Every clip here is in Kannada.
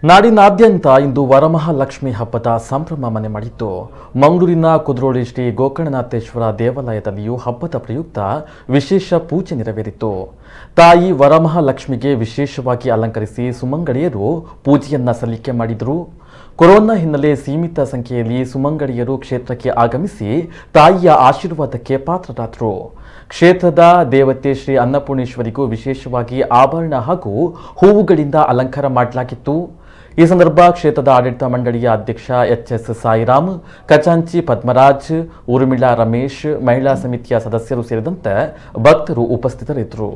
ನಾಡಿನಾದ್ಯಂತ ಇಂದು ವರಮಹಾಲಕ್ಷ್ಮಿ ಹಬ್ಬದ ಸಂಭ್ರಮ ಮನೆ ಮಾಡಿದ್ದು, ಮಂಗಳೂರಿನ ಕುದ್ರೋಳಿ ಶ್ರೀ ಗೋಕರ್ಣನಾಥೇಶ್ವರ ದೇವಾಲಯದಲ್ಲಿಯೂ ಹಬ್ಬದ ಪ್ರಯುಕ್ತ ವಿಶೇಷ ಪೂಜೆ ನೆರವೇರಿತು. ತಾಯಿ ವರಮಹಾಲಕ್ಷ್ಮಿಗೆ ವಿಶೇಷವಾಗಿ ಅಲಂಕರಿಸಿ ಸುಮಂಗಡಿಯರು ಪೂಜೆಯನ್ನ ಸಲ್ಲಿಕೆ ಮಾಡಿದರು. ಕೊರೋನಾ ಹಿನ್ನೆಲೆ ಸೀಮಿತ ಸಂಖ್ಯೆಯಲ್ಲಿ ಸುಮಂಗಡಿಯರು ಕ್ಷೇತ್ರಕ್ಕೆ ಆಗಮಿಸಿ ತಾಯಿಯ ಆಶೀರ್ವಾದಕ್ಕೆ ಪಾತ್ರರಾದರು. ಕ್ಷೇತ್ರದ ದೇವತೆ ಶ್ರೀ ಅನ್ನಪೂರ್ಣೇಶ್ವರಿಗೂ ವಿಶೇಷವಾಗಿ ಆಭರಣ ಹಾಗೂ ಹೂವುಗಳಿಂದ ಅಲಂಕಾರ ಮಾಡಲಾಗಿತ್ತು. ಈ ಸಂದರ್ಭ ಕ್ಷೇತ್ರದ ಆಡಳಿತ ಮಂಡಳಿಯ ಅಧ್ಯಕ್ಷ ಎಚ್.ಎಸ್. ಸಾಯಿರಾಮ್, ಖಜಾಂಚಿ ಪದ್ಮರಾಜ್, ಊರ್ಮಿಳಾ ರಮೇಶ್, ಮಹಿಳಾ ಸಮಿತಿಯ ಸದಸ್ಯರು ಸೇರಿದಂತೆ ಭಕ್ತರು ಉಪಸ್ಥಿತರಿದ್ದರು.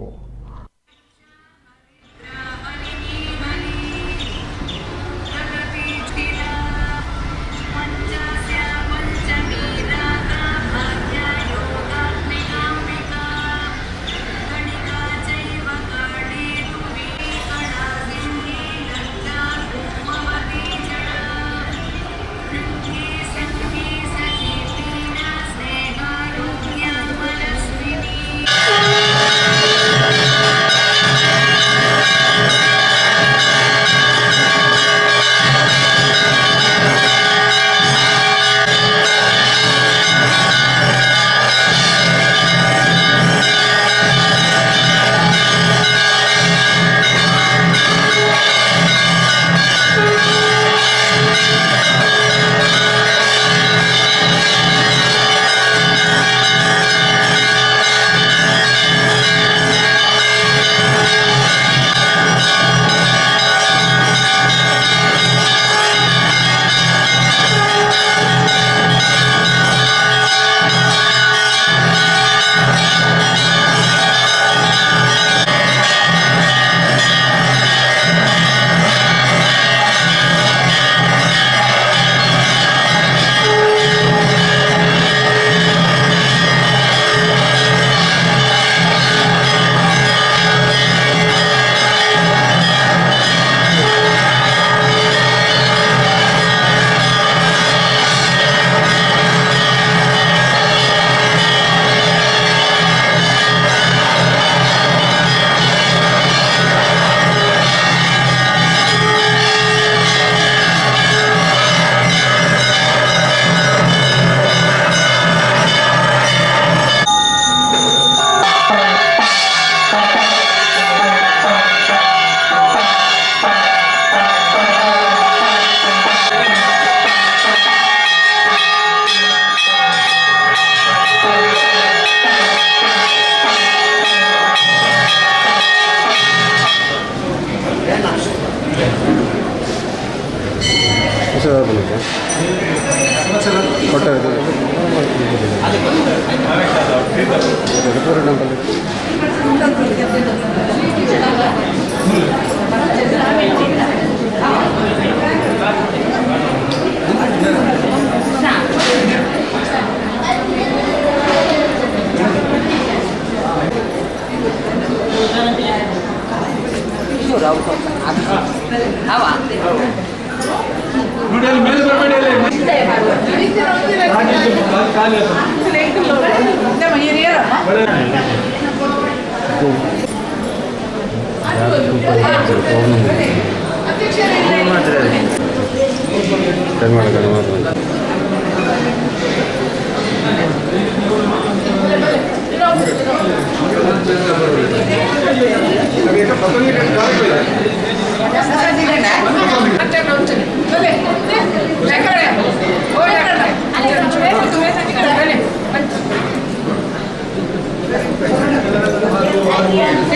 Yeah.